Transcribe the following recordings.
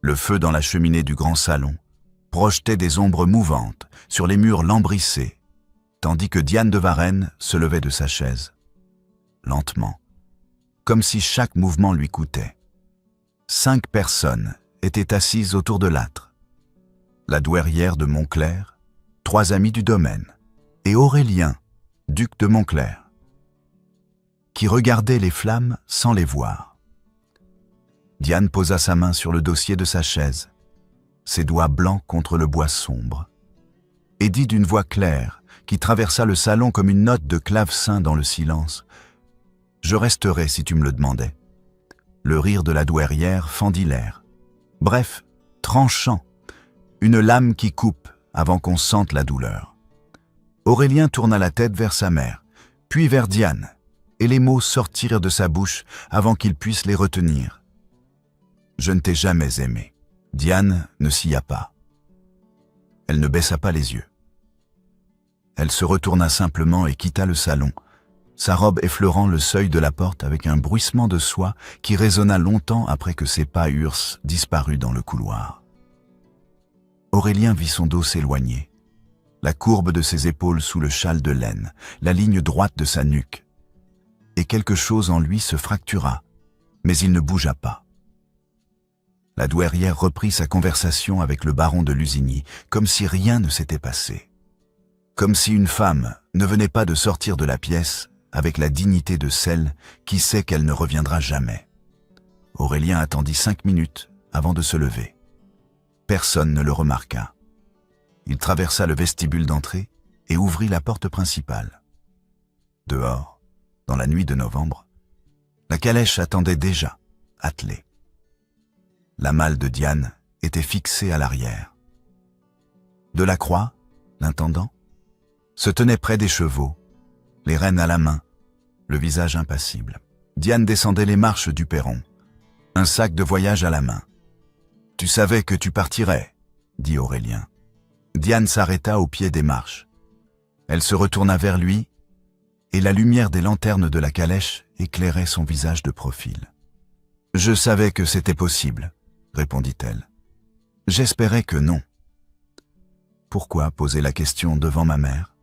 Le feu dans la cheminée du grand salon projetait des ombres mouvantes sur les murs lambrissés, tandis que Diane de Varenne se levait de sa chaise, lentement, comme si chaque mouvement lui coûtait. 5 personnes étaient assises autour de l'âtre. La douairière de Montclair, 3 amis du domaine, et Aurélien, duc de Montclair, qui regardait les flammes sans les voir. Diane posa sa main sur le dossier de sa chaise, ses doigts blancs contre le bois sombre, et dit d'une voix claire, qui traversa le salon comme une note de clavecin dans le silence, « Je resterai si tu me le demandais. » Le rire de la douairière fendit l'air. Bref, tranchant, une lame qui coupe avant qu'on sente la douleur. Aurélien tourna la tête vers sa mère, puis vers Diane, et les mots sortirent de sa bouche avant qu'il puisse les retenir. « Je ne t'ai jamais aimé. » Diane ne sia pas. Elle ne baissa pas les yeux. Elle se retourna simplement et quitta le salon, sa robe effleurant le seuil de la porte avec un bruissement de soie qui résonna longtemps après que ses pas eurent disparu dans le couloir. Aurélien vit son dos s'éloigner, la courbe de ses épaules sous le châle de laine, la ligne droite de sa nuque, et quelque chose en lui se fractura, mais il ne bougea pas. La douairière reprit sa conversation avec le baron de Lusigny, comme si rien ne s'était passé. Comme si une femme ne venait pas de sortir de la pièce avec la dignité de celle qui sait qu'elle ne reviendra jamais. Aurélien attendit 5 minutes avant de se lever. Personne ne le remarqua. Il traversa le vestibule d'entrée et ouvrit la porte principale. Dehors, dans la nuit de novembre, la calèche attendait déjà, attelée. La malle de Diane était fixée à l'arrière. Delacroix, l'intendant, se tenait près des chevaux, les rênes à la main, le visage impassible. Diane descendait les marches du perron, un sac de voyage à la main. « Tu savais que tu partirais », dit Aurélien. Diane s'arrêta au pied des marches. Elle se retourna vers lui, et la lumière des lanternes de la calèche éclairait son visage de profil. « Je savais que c'était possible », répondit-elle. « J'espérais que non. » Pourquoi poser la question devant ma mère?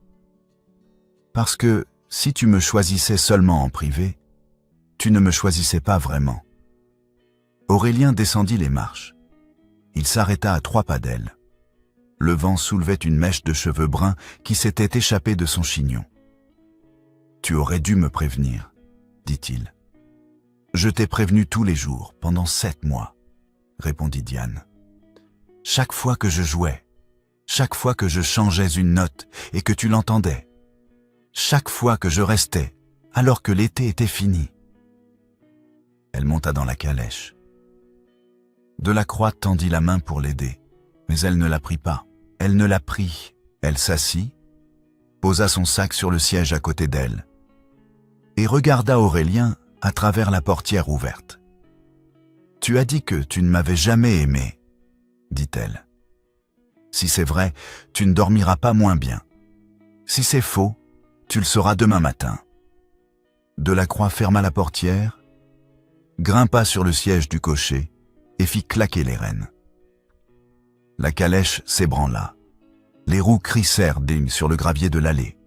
Parce que, si tu me choisissais seulement en privé, tu ne me choisissais pas vraiment. Aurélien descendit les marches. Il s'arrêta à 3 pas d'elle. Le vent soulevait une mèche de cheveux bruns qui s'était échappée de son chignon. « Tu aurais dû me prévenir, » dit-il. « Je t'ai prévenu tous les jours, pendant 7 mois. » répondit Diane. Chaque fois que je jouais, chaque fois que je changeais une note et que tu l'entendais, chaque fois que je restais, alors que l'été était fini. Elle monta dans la calèche. Delacroix tendit la main pour l'aider, mais elle ne la prit pas. Elle ne la prit. Elle s'assit, posa son sac sur le siège à côté d'elle et regarda Aurélien à travers la portière ouverte. « Tu as dit que tu ne m'avais jamais aimé, » dit-elle. « Si c'est vrai, tu ne dormiras pas moins bien. Si c'est faux, tu le sauras demain matin. » Delacroix ferma la portière, grimpa sur le siège du cocher et fit claquer les rênes. La calèche s'ébranla. Les roues crissèrent dignes sur le gravier de l'allée.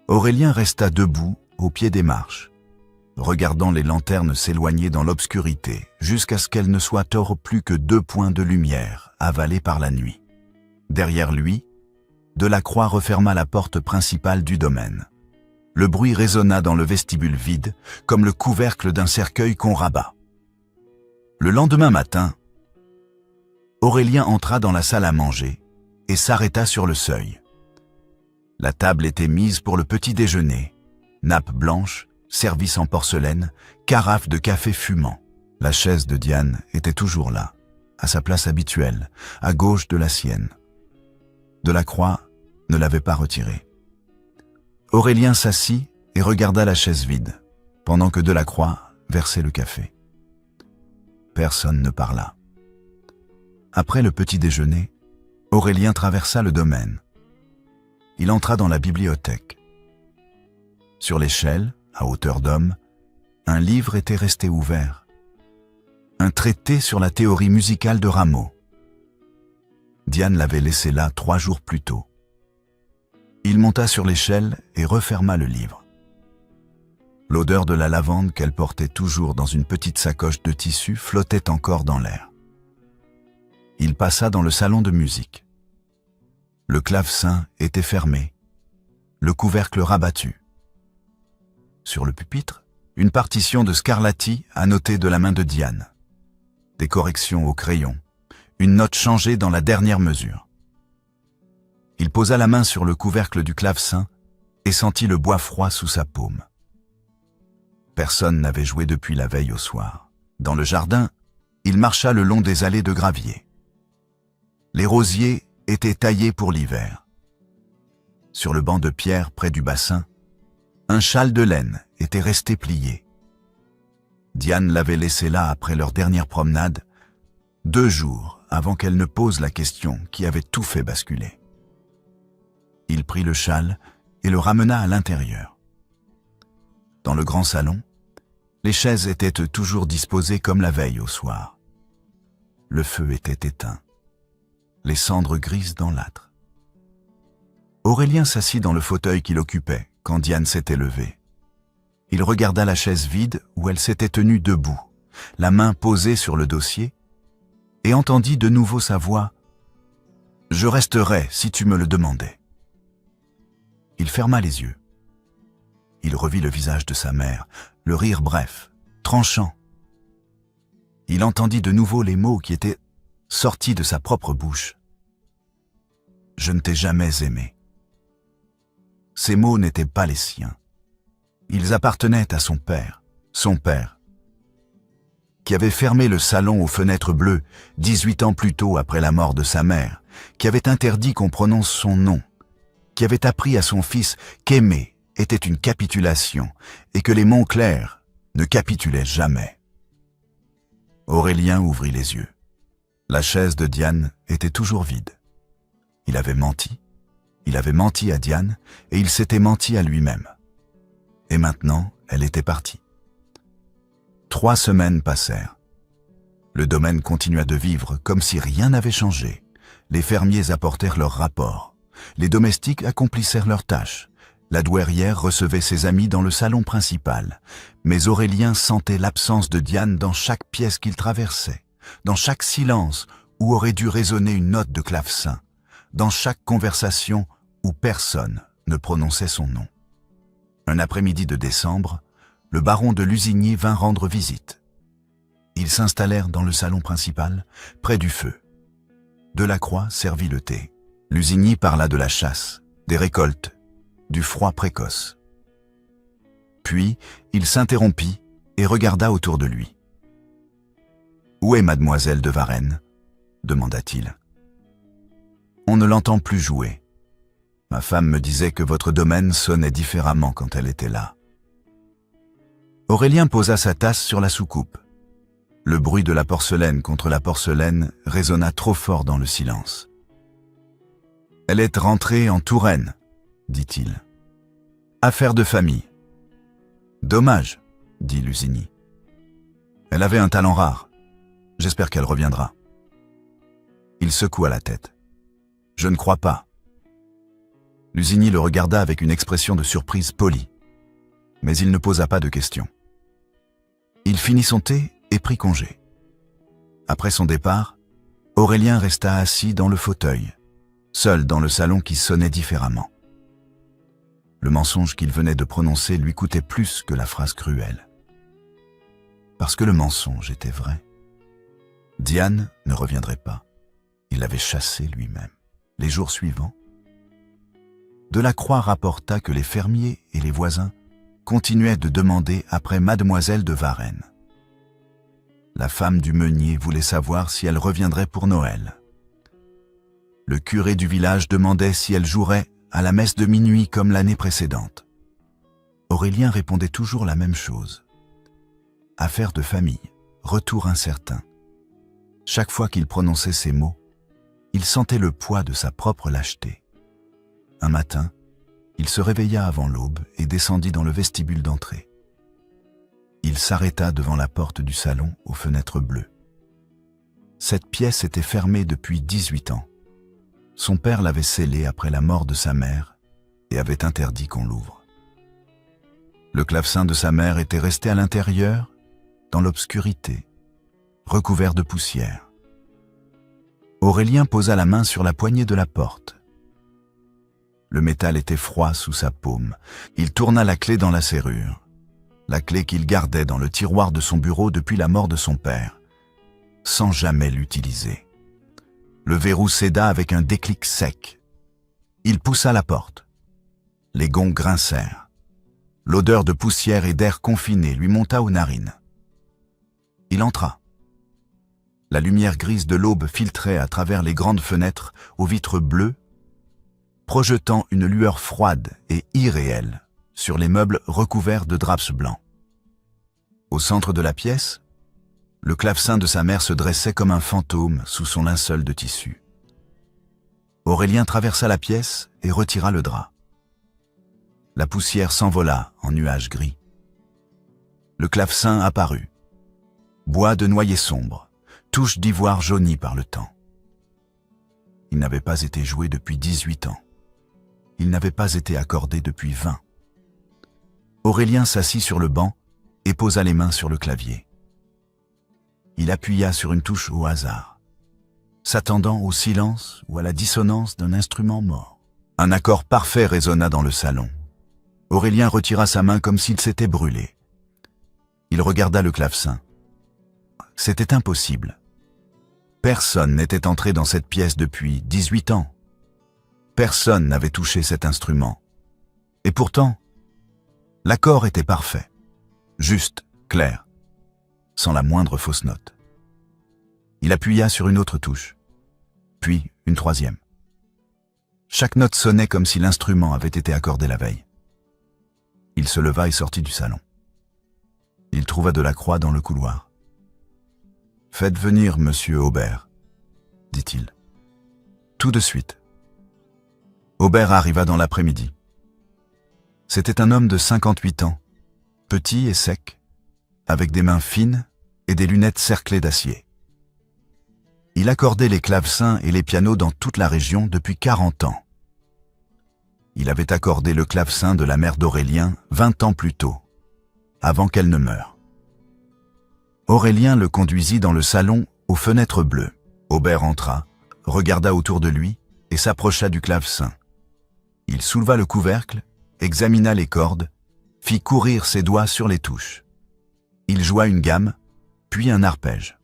Aurélien resta debout au pied des marches, regardant les lanternes s'éloigner dans l'obscurité jusqu'à ce qu'elles ne soient plus que 2 points de lumière avalés par la nuit. Derrière lui, Delacroix referma la porte principale du domaine. Le bruit résonna dans le vestibule vide, comme le couvercle d'un cercueil qu'on rabat. Le lendemain matin, Aurélien entra dans la salle à manger et s'arrêta sur le seuil. La table était mise pour le petit déjeuner, nappe blanche, service en porcelaine, carafe de café fumant. La chaise de Diane était toujours là, à sa place habituelle, à gauche de la sienne. Delacroix ne l'avait pas retirée. Aurélien s'assit et regarda la chaise vide, pendant que Delacroix versait le café. Personne ne parla. Après le petit déjeuner, Aurélien traversa le domaine. Il entra dans la bibliothèque. Sur l'échelle, à hauteur d'homme, un livre était resté ouvert. un traité sur la théorie musicale de Rameau. Diane l'avait laissé là 3 jours plus tôt. Il monta sur l'échelle et referma le livre. L'odeur de la lavande qu'elle portait toujours dans une petite sacoche de tissu flottait encore dans l'air. Il passa dans le salon de musique. Le clavecin était fermé, le couvercle rabattu. Sur le pupitre, une partition de Scarlatti annotée de la main de Diane. Des corrections au crayon, une note changée dans la dernière mesure. Il posa la main sur le couvercle du clavecin et sentit le bois froid sous sa paume. Personne n'avait joué depuis la veille au soir. Dans le jardin, il marcha le long des allées de gravier. Les rosiers étaient taillés pour l'hiver. Sur le banc de pierre près du bassin, un châle de laine était resté plié. Diane l'avait laissé là après leur dernière promenade, 2 jours avant qu'elle ne pose la question qui avait tout fait basculer. Il prit le châle et le ramena à l'intérieur. Dans le grand salon, les chaises étaient toujours disposées comme la veille au soir. Le feu était éteint, les cendres grises dans l'âtre. Aurélien s'assit dans le fauteuil qu'il occupait quand Diane s'était levée. Il regarda la chaise vide où elle s'était tenue debout, la main posée sur le dossier, et entendit de nouveau sa voix « Je resterai si tu me le demandais ». Il ferma les yeux. Il revit le visage de sa mère, le rire bref, tranchant. Il entendit de nouveau les mots qui étaient sortis de sa propre bouche. « Je ne t'ai jamais aimé ». Ces mots n'étaient pas les siens. Ils appartenaient à son père, qui avait fermé le salon aux fenêtres bleues 18 ans plus tôt après la mort de sa mère, qui avait interdit qu'on prononce son nom, qui avait appris à son fils qu'aimer était une capitulation et que les Montclair ne capitulaient jamais. Aurélien ouvrit les yeux. La chaise de Diane était toujours vide. Il avait menti à Diane et il s'était menti à lui-même. Et maintenant, elle était partie. 3 semaines passèrent. Le domaine continua de vivre comme si rien n'avait changé. Les fermiers apportèrent leurs rapports. Les domestiques accomplissèrent leurs tâches. La douairière recevait ses amis dans le salon principal. Mais Aurélien sentait l'absence de Diane dans chaque pièce qu'il traversait, dans chaque silence où aurait dû résonner une note de clavecin, dans chaque conversation où personne ne prononçait son nom. Un après-midi de décembre, le baron de Lusigny vint rendre visite. Ils s'installèrent dans le salon principal, près du feu. Delacroix servit le thé. Lusigny parla de la chasse, des récoltes, du froid précoce. Puis, il s'interrompit et regarda autour de lui. « Où est mademoiselle de Varenne ?» demanda-t-il. « On ne l'entend plus jouer. Ma femme me disait que votre domaine sonnait différemment quand elle était là. » Aurélien posa sa tasse sur la soucoupe. Le bruit de la porcelaine contre la porcelaine résonna trop fort dans le silence. « Elle est rentrée en Touraine, » dit-il. « Affaire de famille. »« Dommage, » dit Lusigny. « Elle avait un talent rare. J'espère qu'elle reviendra. » Il secoua la tête. « Je ne crois pas. » Lusigny le regarda avec une expression de surprise polie. Mais il ne posa pas de questions. Il finit son thé et prit congé. Après son départ, Aurélien resta assis dans le fauteuil, seul dans le salon qui sonnait différemment. Le mensonge qu'il venait de prononcer lui coûtait plus que la phrase cruelle. Parce que le mensonge était vrai. Diane ne reviendrait pas. Il l'avait chassée lui-même. Les jours suivants, Delacroix rapporta que les fermiers et les voisins continuaient de demander après mademoiselle de Varenne. La femme du meunier voulait savoir si elle reviendrait pour Noël. Le curé du village demandait si elle jouerait à la messe de minuit comme l'année précédente. Aurélien répondait toujours la même chose. Affaire de famille, retour incertain. Chaque fois qu'il prononçait ces mots, il sentait le poids de sa propre lâcheté. Un matin, il se réveilla avant l'aube et descendit dans le vestibule d'entrée. Il s'arrêta devant la porte du salon aux fenêtres bleues. Cette pièce était fermée depuis 18 ans. Son père l'avait scellée après la mort de sa mère et avait interdit qu'on l'ouvre. Le clavecin de sa mère était resté à l'intérieur, dans l'obscurité, recouvert de poussière. Aurélien posa la main sur la poignée de la porte. Le métal était froid sous sa paume. Il tourna la clé dans la serrure. La clé qu'il gardait dans le tiroir de son bureau depuis la mort de son père, sans jamais l'utiliser. Le verrou céda avec un déclic sec. Il poussa la porte. Les gonds grincèrent. L'odeur de poussière et d'air confiné lui monta aux narines. Il entra. La lumière grise de l'aube filtrait à travers les grandes fenêtres aux vitres bleues, projetant une lueur froide et irréelle sur les meubles recouverts de draps blancs. Au centre de la pièce, le clavecin de sa mère se dressait comme un fantôme sous son linceul de tissu. Aurélien traversa la pièce et retira le drap. La poussière s'envola en nuages gris. Le clavecin apparut. Bois de noyer sombre, touche d'ivoire jaunie par le temps. Il n'avait pas été joué depuis 18 ans. Il n'avait pas été accordé depuis 20. Aurélien s'assit sur le banc et posa les mains sur le clavier. Il appuya sur une touche au hasard, s'attendant au silence ou à la dissonance d'un instrument mort. Un accord parfait résonna dans le salon. Aurélien retira sa main comme s'il s'était brûlé. Il regarda le clavecin. C'était impossible. Personne n'était entré dans cette pièce depuis 18 ans. Personne n'avait touché cet instrument. Et pourtant, l'accord était parfait, juste, clair, sans la moindre fausse note. Il appuya sur une autre touche, puis une troisième. Chaque note sonnait comme si l'instrument avait été accordé la veille. Il se leva et sortit du salon. Il trouva Delacroix dans le couloir. « Faites venir Monsieur Aubert, » dit-il. « Tout de suite. » Aubert arriva dans l'après-midi. C'était un homme de 58 ans, petit et sec, avec des mains fines et des lunettes cerclées d'acier. Il accordait les clavecins et les pianos dans toute la région depuis 40 ans. Il avait accordé le clavecin de la mère d'Aurélien 20 ans plus tôt, avant qu'elle ne meure. Aurélien le conduisit dans le salon aux fenêtres bleues. Aubert entra, regarda autour de lui et s'approcha du clavecin. Il souleva le couvercle, examina les cordes, fit courir ses doigts sur les touches. Il joua une gamme, puis un arpège.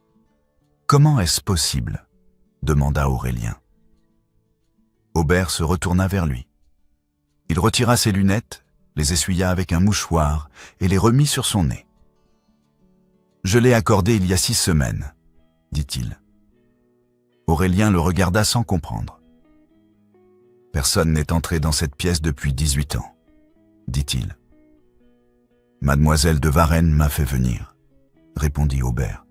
« Comment est-ce possible ?» demanda Aurélien. Aubert se retourna vers lui. Il retira ses lunettes, les essuya avec un mouchoir et les remit sur son nez. « Je l'ai accordé il y a 6 semaines, » dit-il. Aurélien le regarda sans comprendre. « Personne n'est entré dans cette pièce depuis 18 ans, » dit-il. « Mademoiselle de Varenne m'a fait venir, » répondit Aubert.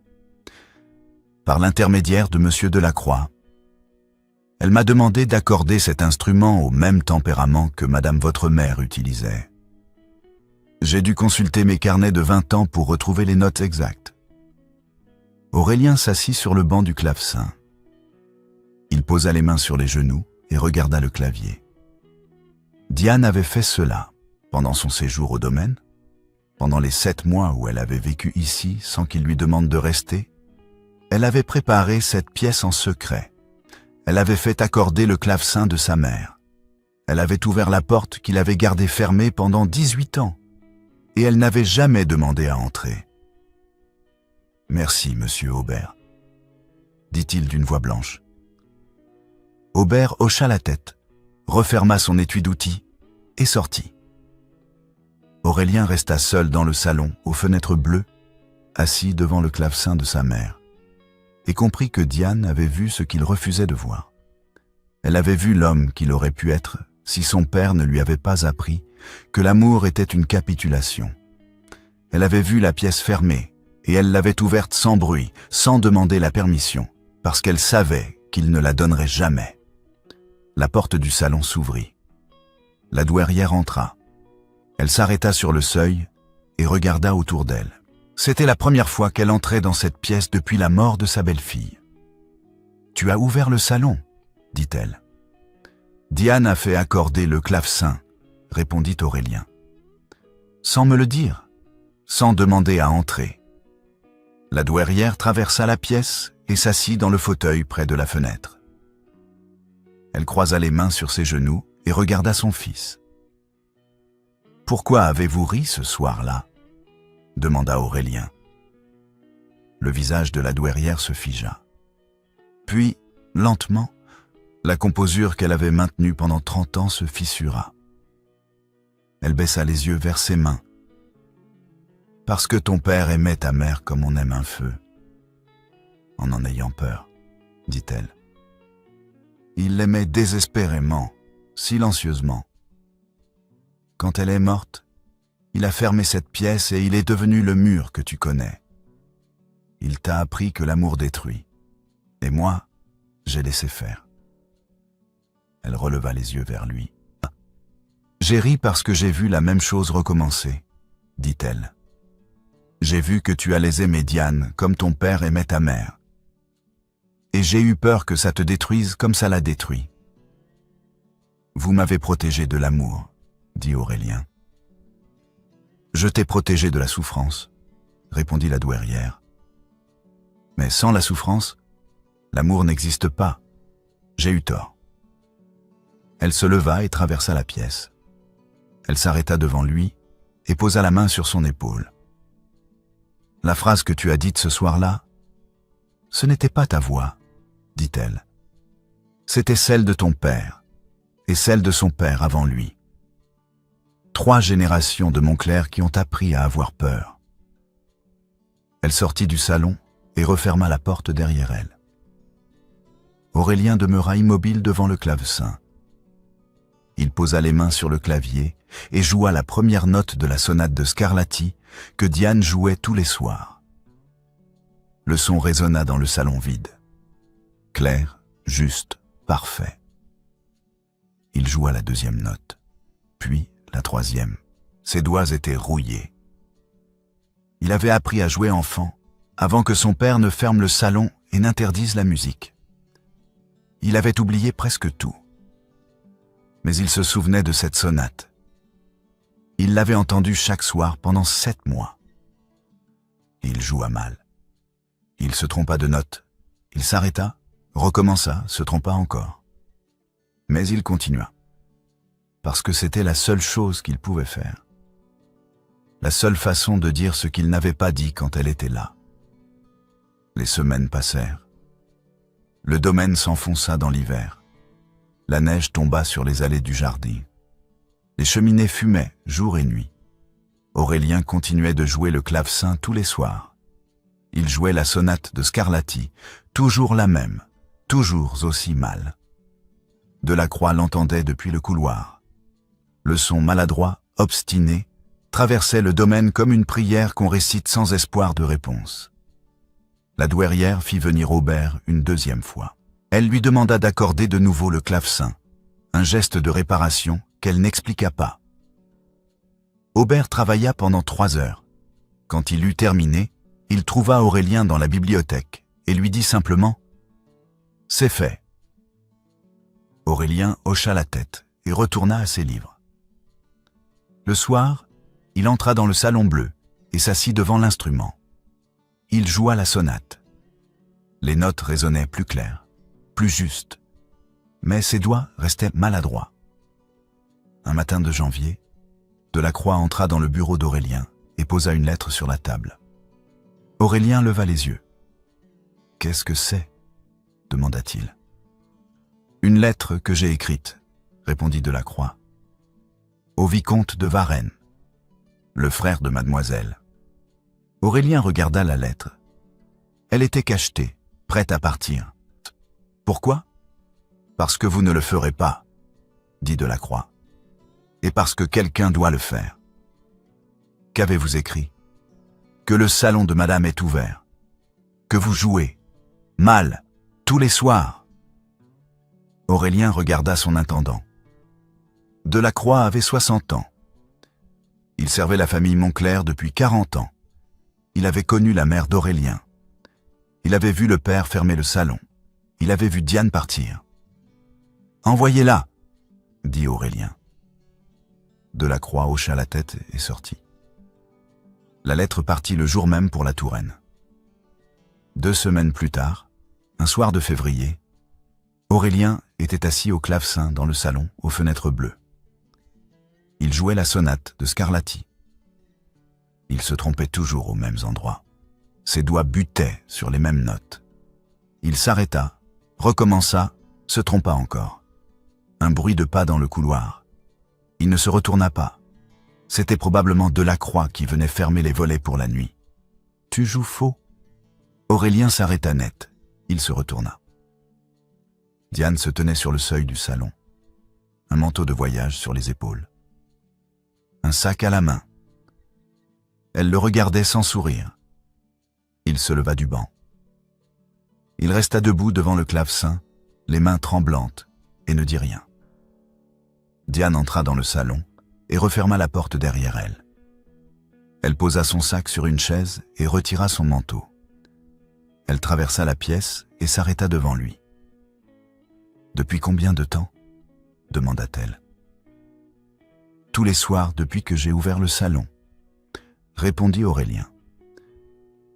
« Par l'intermédiaire de Monsieur Delacroix. Elle m'a demandé d'accorder cet instrument au même tempérament que Madame votre mère utilisait. J'ai dû consulter mes carnets de 20 ans pour retrouver les notes exactes. » Aurélien s'assit sur le banc du clavecin. Il posa les mains sur les genoux et regarda le clavier. Diane avait fait cela pendant son séjour au domaine, pendant les 7 mois où elle avait vécu ici sans qu'il lui demande de rester. Elle avait préparé cette pièce en secret. Elle avait fait accorder le clavecin de sa mère. Elle avait ouvert la porte qu'il avait gardée fermée pendant 18 ans, et elle n'avait jamais demandé à entrer. « Merci, monsieur Aubert, » dit-il d'une voix blanche. Aubert hocha la tête, referma son étui d'outils et sortit. Aurélien resta seul dans le salon, aux fenêtres bleues, assis devant le clavecin de sa mère, et comprit que Diane avait vu ce qu'il refusait de voir. Elle avait vu l'homme qu'il aurait pu être si son père ne lui avait pas appris que l'amour était une capitulation. Elle avait vu la pièce fermée, et elle l'avait ouverte sans bruit, sans demander la permission, parce qu'elle savait qu'il ne la donnerait jamais. La porte du salon s'ouvrit. La douairière entra. Elle s'arrêta sur le seuil et regarda autour d'elle. C'était la première fois qu'elle entrait dans cette pièce depuis la mort de sa belle-fille. « Tu as ouvert le salon » dit-elle. « Diane a fait accorder le clavecin » répondit Aurélien. « Sans me le dire, sans demander à entrer. » La douairière traversa la pièce et s'assit dans le fauteuil près de la fenêtre. Elle croisa les mains sur ses genoux et regarda son fils. « Pourquoi avez-vous ri ce soir-là » demanda Aurélien. Le visage de la douairière se figea. Puis, lentement, la composure qu'elle avait maintenue pendant 30 ans se fissura. Elle baissa les yeux vers ses mains. « Parce que ton père aimait ta mère comme on aime un feu. » En ayant peur, dit-elle. Il l'aimait désespérément, silencieusement. Quand elle est morte, il a fermé cette pièce et il est devenu le mur que tu connais. Il t'a appris que l'amour détruit. Et moi, j'ai laissé faire. Elle releva les yeux vers lui. J'ai ri parce que j'ai vu la même chose recommencer, dit-elle. J'ai vu que tu allais aimer Diane comme ton père aimait ta mère. Et j'ai eu peur que ça te détruise comme ça l'a détruit. Vous m'avez protégé de l'amour, dit Aurélien. Je t'ai protégé de la souffrance, répondit la douairière. Mais sans la souffrance, l'amour n'existe pas. J'ai eu tort. Elle se leva et traversa la pièce. Elle s'arrêta devant lui et posa la main sur son épaule. La phrase que tu as dite ce soir-là, ce n'était pas ta voix, dit-elle. C'était celle de ton père et celle de son père avant lui. 3 générations de Montclair qui ont appris à avoir peur. Elle sortit du salon et referma la porte derrière elle. Aurélien demeura immobile devant le clavecin. Il posa les mains sur le clavier et joua la première note de la sonate de Scarlatti que Diane jouait tous les soirs. Le son résonna dans le salon vide. Clair, juste, parfait. Il joua la 2e note, puis la 3e. Ses doigts étaient rouillés. Il avait appris à jouer enfant avant que son père ne ferme le salon et n'interdise la musique. Il avait oublié presque tout. Mais il se souvenait de cette sonate. Il l'avait entendue chaque soir pendant 7 mois. Il joua mal. Il se trompa de note. Il s'arrêta, recommença, se trompa encore. Mais il continua. Parce que c'était la seule chose qu'il pouvait faire. La seule façon de dire ce qu'il n'avait pas dit quand elle était là. Les semaines passèrent. Le domaine s'enfonça dans l'hiver. La neige tomba sur les allées du jardin. Les cheminées fumaient jour et nuit. Aurélien continuait de jouer le clavecin tous les soirs. Il jouait la sonate de Scarlatti, toujours la même, toujours aussi mal. Delacroix l'entendait depuis le couloir. Le son maladroit, obstiné, traversait le domaine comme une prière qu'on récite sans espoir de réponse. La douairière fit venir Aubert une 2e fois. Elle lui demanda d'accorder de nouveau le clavecin, un geste de réparation qu'elle n'expliqua pas. Aubert travailla pendant 3 heures. Quand il eut terminé, il trouva Aurélien dans la bibliothèque et lui dit simplement « C'est fait ». Aurélien hocha la tête et retourna à ses livres. Le soir, il entra dans le salon bleu et s'assit devant l'instrument. Il joua la sonate. Les notes résonnaient plus claires, plus justes, mais ses doigts restaient maladroits. Un matin de janvier, Delacroix entra dans le bureau d'Aurélien et posa une lettre sur la table. Aurélien leva les yeux. « Qu'est-ce que c'est » demanda-t-il. « Une lettre que j'ai écrite, » répondit Delacroix. « Au vicomte de Varennes, le frère de mademoiselle. » Aurélien regarda la lettre. Elle était cachetée, prête à partir. « Pourquoi ? Parce que vous ne le ferez pas, » dit Delacroix. « Et parce que quelqu'un doit le faire. » Qu'avez-vous écrit ? Que le salon de madame est ouvert. Que vous jouez, mal, tous les soirs. Aurélien regarda son intendant. Delacroix avait 60 ans. Il servait la famille Montclair depuis 40 ans. Il avait connu la mère d'Aurélien. Il avait vu le père fermer le salon. Il avait vu Diane partir. « Envoyez-la !» dit Aurélien. Delacroix hocha la tête et sortit. La lettre partit le jour même pour la Touraine. 2 semaines plus tard, un soir de février, Aurélien était assis au clavecin dans le salon aux fenêtres bleues. Il jouait la sonate de Scarlatti. Il se trompait toujours aux mêmes endroits. Ses doigts butaient sur les mêmes notes. Il s'arrêta, recommença, se trompa encore. Un bruit de pas dans le couloir. Il ne se retourna pas. C'était probablement Delacroix qui venait fermer les volets pour la nuit. « Tu joues faux ?» Aurélien s'arrêta net. Il se retourna. Diane se tenait sur le seuil du salon. Un manteau de voyage sur les épaules. Un sac à la main. Elle le regardait sans sourire. Il se leva du banc. Il resta debout devant le clavecin, les mains tremblantes, et ne dit rien. Diane entra dans le salon et referma la porte derrière elle. Elle posa son sac sur une chaise et retira son manteau. Elle traversa la pièce et s'arrêta devant lui. « Depuis combien de temps ?» demanda-t-elle. « Tous les soirs depuis que j'ai ouvert le salon », répondit Aurélien.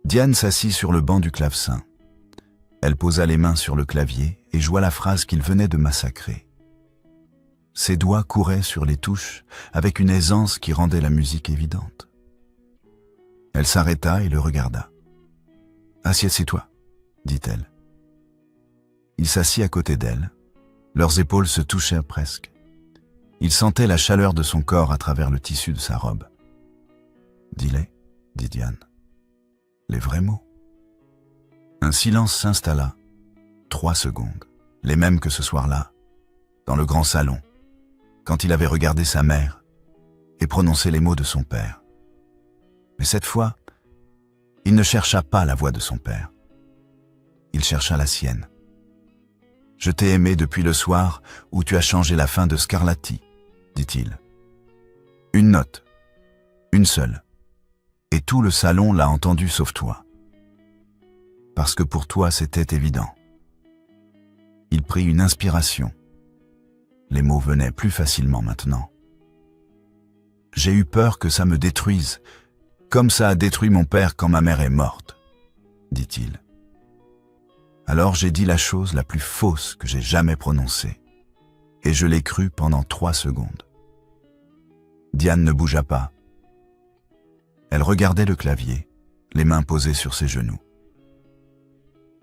Diane s'assit sur le banc du clavecin. Elle posa les mains sur le clavier et joua la phrase qu'il venait de massacrer. Ses doigts couraient sur les touches avec une aisance qui rendait la musique évidente. Elle s'arrêta et le regarda. « Assieds-toi » dit-elle. Il s'assit à côté d'elle. Leurs épaules se touchèrent presque. Il sentait la chaleur de son corps à travers le tissu de sa robe. « Dis-les » dit Diane. « Les vrais mots. » Un silence s'installa. 3 secondes, les mêmes que ce soir-là, dans le grand salon, quand il avait regardé sa mère et prononcé les mots de son père. Mais cette fois, il ne chercha pas la voix de son père. Il chercha la sienne. « Je t'ai aimé depuis le soir où tu as changé la fin de Scarlatti, » dit-il. Une note, une seule, et tout le salon l'a entendu sauf toi. Parce que pour toi c'était évident. Il prit une inspiration. Les mots venaient plus facilement maintenant. « J'ai eu peur que ça me détruise, comme ça a détruit mon père quand ma mère est morte, » dit-il. Alors j'ai dit la chose la plus fausse que j'ai jamais prononcée, et je l'ai crue pendant 3 secondes. Diane ne bougea pas. Elle regardait le clavier, les mains posées sur ses genoux.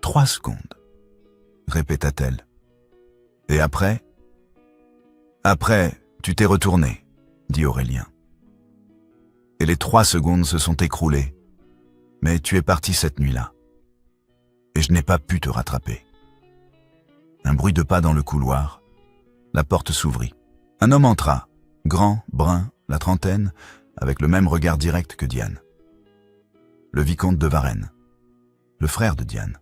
3 secondes, répéta-t-elle. Et après ? Après, tu t'es retourné, dit Aurélien. Et les 3 secondes se sont écroulées, mais tu es parti cette nuit-là. Et je n'ai pas pu te rattraper. Un bruit de pas dans le couloir. La porte s'ouvrit. Un homme entra, grand, brun, la trentaine, avec le même regard direct que Diane. Le vicomte de Varennes, le frère de Diane.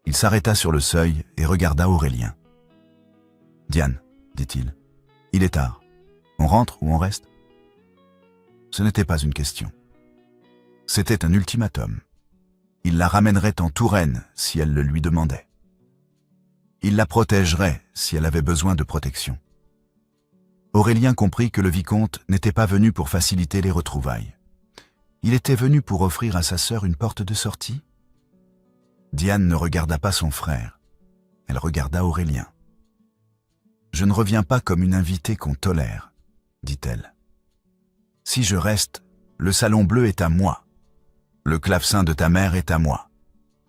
Il s'arrêta sur le seuil et regarda Aurélien. « Diane, dit-il, il est tard. On rentre ou on reste ?» Ce n'était pas une question. C'était un ultimatum. Il la ramènerait en Touraine si elle le lui demandait. Il la protégerait si elle avait besoin de protection. Aurélien comprit que le vicomte n'était pas venu pour faciliter les retrouvailles. Il était venu pour offrir à sa sœur une porte de sortie. Diane ne regarda pas son frère. Elle regarda Aurélien. « Je ne reviens pas comme une invitée qu'on tolère, » dit-elle. « Si je reste, le salon bleu est à moi. Le clavecin de ta mère est à moi,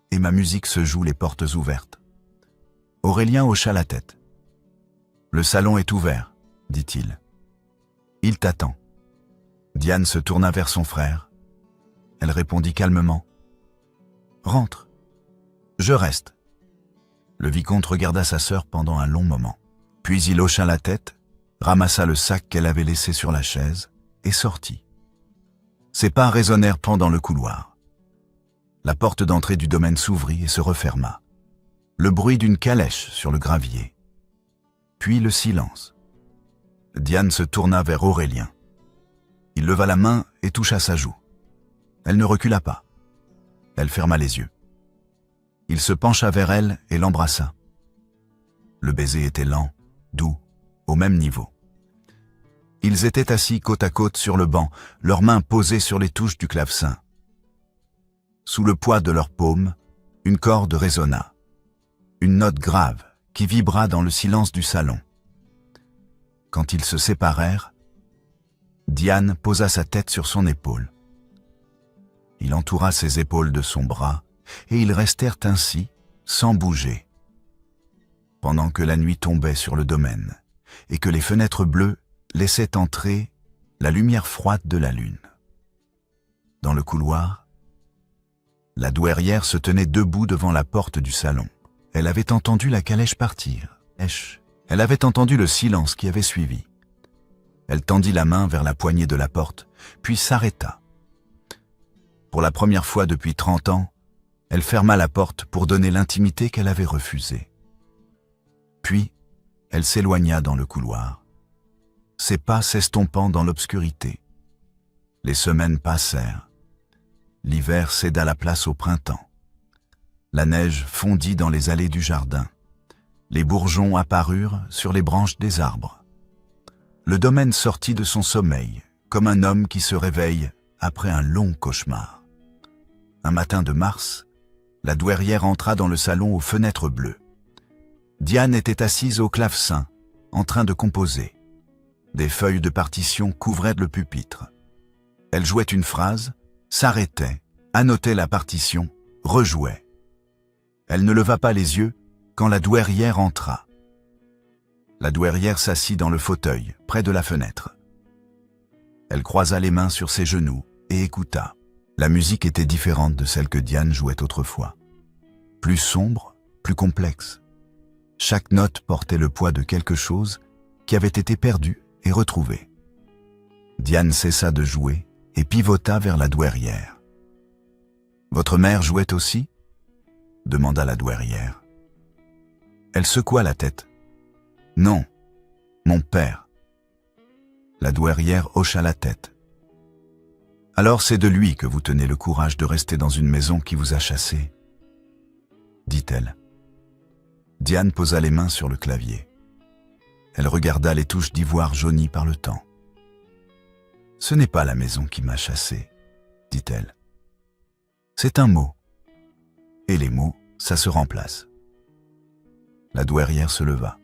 et ma musique se joue les portes ouvertes. » Aurélien hocha la tête. « Le salon est ouvert, » dit-il. « Il t'attend. » Diane se tourna vers son frère. Elle répondit calmement. « Rentre. Je reste. » Le vicomte regarda sa sœur pendant un long moment. Puis il hocha la tête, ramassa le sac qu'elle avait laissé sur la chaise et sortit. Ses pas résonnèrent pendant le couloir. La porte d'entrée du domaine s'ouvrit et se referma. Le bruit d'une calèche sur le gravier. Puis le silence. Diane se tourna vers Aurélien. Il leva la main et toucha sa joue. Elle ne recula pas. Elle ferma les yeux. Il se pencha vers elle et l'embrassa. Le baiser était lent, doux, au même niveau. Ils étaient assis côte à côte sur le banc, leurs mains posées sur les touches du clavecin. Sous le poids de leurs paumes, une corde résonna. Une note grave qui vibra dans le silence du salon. Quand ils se séparèrent, Diane posa sa tête sur son épaule. Il entoura ses épaules de son bras et ils restèrent ainsi, sans bouger. Pendant que la nuit tombait sur le domaine et que les fenêtres bleues laissaient entrer la lumière froide de la lune. Dans le couloir, la douairière se tenait debout devant la porte du salon. Elle avait entendu la calèche partir. Elle avait entendu le silence qui avait suivi. Elle tendit la main vers la poignée de la porte, puis s'arrêta. Pour la première fois depuis 30 ans, elle ferma la porte pour donner l'intimité qu'elle avait refusée. Puis, elle s'éloigna dans le couloir, ses pas s'estompant dans l'obscurité. Les semaines passèrent. L'hiver céda la place au printemps. La neige fondit dans les allées du jardin. Les bourgeons apparurent sur les branches des arbres. Le domaine sortit de son sommeil, comme un homme qui se réveille après un long cauchemar. Un matin de mars, la douairière entra dans le salon aux fenêtres bleues. Diane était assise au clavecin, en train de composer. Des feuilles de partition couvraient le pupitre. Elle jouait une phrase, s'arrêtait, annotait la partition, rejouait. Elle ne leva pas les yeux quand la douairière entra. La douairière s'assit dans le fauteuil, près de la fenêtre. Elle croisa les mains sur ses genoux et écouta. La musique était différente de celle que Diane jouait autrefois. Plus sombre, plus complexe. Chaque note portait le poids de quelque chose qui avait été perdu et retrouvé. Diane cessa de jouer et pivota vers la douairière. « Votre mère jouait aussi ?» demanda la douairière. Elle secoua la tête. « Non, mon père. » La douairière hocha la tête. « Alors c'est de lui que vous tenez le courage de rester dans une maison qui vous a chassé, » dit-elle. Diane posa les mains sur le clavier. Elle regarda les touches d'ivoire jaunies par le temps. « Ce n'est pas la maison qui m'a chassé, » dit-elle. « C'est un mot. Et les mots, ça se remplace. » La douairière se leva.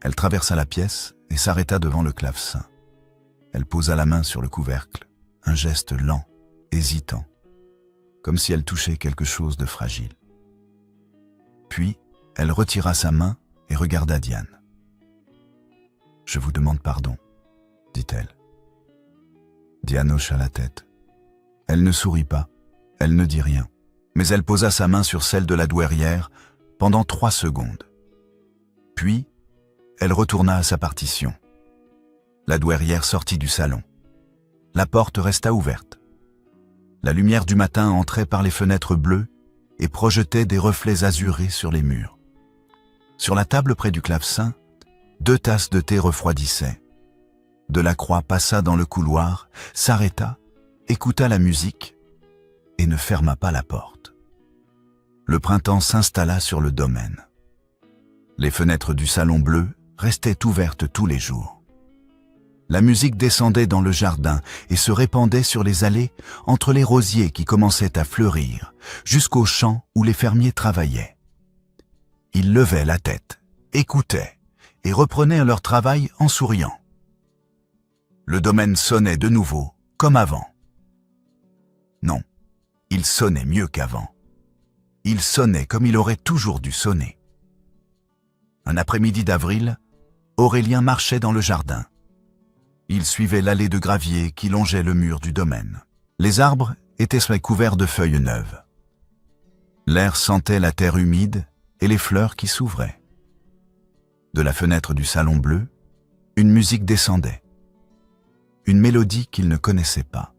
Elle traversa la pièce et s'arrêta devant le clavecin. Elle posa la main sur le couvercle, un geste lent, hésitant, comme si elle touchait quelque chose de fragile. Puis, elle retira sa main et regarda Diane. « Je vous demande pardon, » dit-elle. Diane hocha la tête. Elle ne sourit pas, elle ne dit rien, mais elle posa sa main sur celle de la douairière pendant 3 secondes. Puis, elle retourna à sa partition. La douairière sortit du salon. La porte resta ouverte. La lumière du matin entrait par les fenêtres bleues et projetait des reflets azurés sur les murs. Sur la table près du clavecin, 2 tasses de thé refroidissaient. Delacroix passa dans le couloir, s'arrêta, écouta la musique et ne ferma pas la porte. Le printemps s'installa sur le domaine. Les fenêtres du salon bleu restaient ouvertes tous les jours. La musique descendait dans le jardin et se répandait sur les allées entre les rosiers qui commençaient à fleurir, jusqu'aux champs où les fermiers travaillaient. Ils levaient la tête, écoutaient et reprenaient leur travail en souriant. Le domaine sonnait de nouveau, comme avant. Non, il sonnait mieux qu'avant. Il sonnait comme il aurait toujours dû sonner. Un après-midi d'avril, Aurélien marchait dans le jardin. Il suivait l'allée de gravier qui longeait le mur du domaine. Les arbres étaient couverts de feuilles neuves. L'air sentait la terre humide et les fleurs qui s'ouvraient. De la fenêtre du salon bleu, une musique descendait. Une mélodie qu'il ne connaissait pas.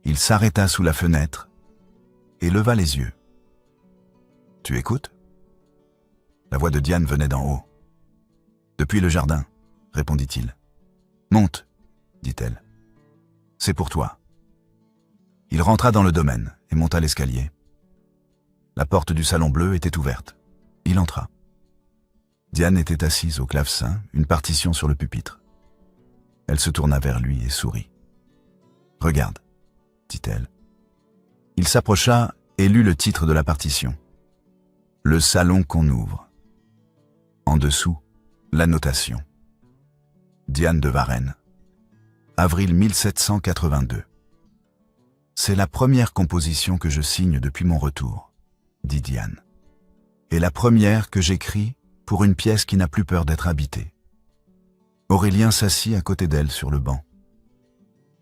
Il s'arrêta sous la fenêtre et leva les yeux. « Tu écoutes ?» La voix de Diane venait d'en haut. « Depuis le jardin, » répondit-il. « Monte, dit-elle. c'est pour toi. » Il rentra dans le domaine et monta l'escalier. La porte du salon bleu était ouverte. Il entra. Diane était assise au clavecin, une partition sur le pupitre. Elle se tourna vers lui et sourit. « Regarde, » dit-elle. Il s'approcha et lut le titre de la partition. « Le salon qu'on ouvre ». En dessous, la notation. Diane de Varenne. Avril 1782. « C'est la première composition que je signe depuis mon retour, » dit Diane. « Et la première que j'écris pour une pièce qui n'a plus peur d'être habitée. » Aurélien s'assit à côté d'elle sur le banc.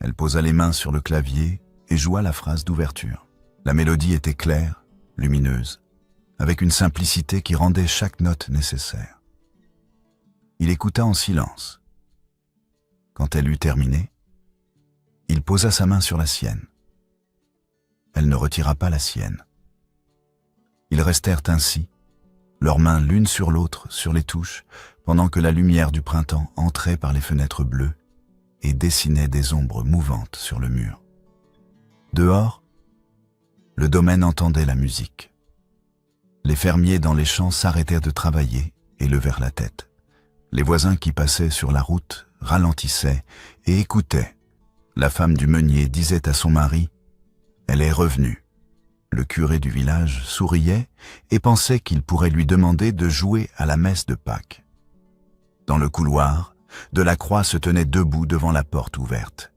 Elle posa les mains sur le clavier et joua la phrase d'ouverture. La mélodie était claire, lumineuse, avec une simplicité qui rendait chaque note nécessaire. Il écouta en silence. Quand elle eut terminé, il posa sa main sur la sienne. Elle ne retira pas la sienne. Ils restèrent ainsi, leurs mains l'une sur l'autre sur les touches, pendant que la lumière du printemps entrait par les fenêtres bleues et dessinait des ombres mouvantes sur le mur. Dehors, le domaine entendait la musique. Les fermiers dans les champs s'arrêtèrent de travailler et levèrent la tête. Les voisins qui passaient sur la route ralentissaient et écoutaient. La femme du meunier disait à son mari « Elle est revenue ». Le curé du village souriait et pensait qu'il pourrait lui demander de jouer à la messe de Pâques. Dans le couloir, Delacroix se tenait debout devant la porte ouverte.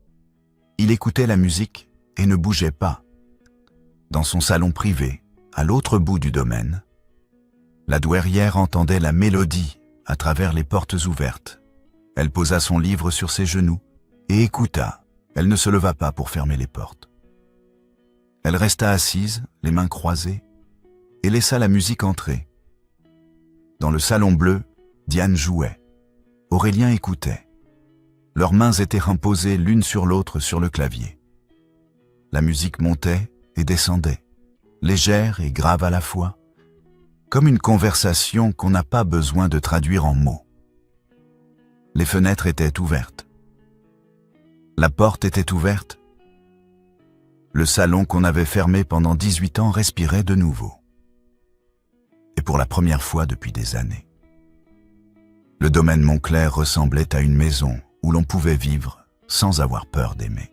Il écoutait la musique et ne bougeait pas. Dans son salon privé, à l'autre bout du domaine, la douairière entendait la mélodie à travers les portes ouvertes. Elle posa son livre sur ses genoux et écouta. Elle ne se leva pas pour fermer les portes. Elle resta assise, les mains croisées, et laissa la musique entrer. Dans le salon bleu, Diane jouait. Aurélien écoutait. Leurs mains étaient posées l'une sur l'autre sur le clavier. La musique montait et descendait, légère et grave à la fois, comme une conversation qu'on n'a pas besoin de traduire en mots. Les fenêtres étaient ouvertes. La porte était ouverte. Le salon qu'on avait fermé pendant 18 ans respirait de nouveau. Et pour la première fois depuis des années. Le domaine Montclair ressemblait à une maison où l'on pouvait vivre sans avoir peur d'aimer.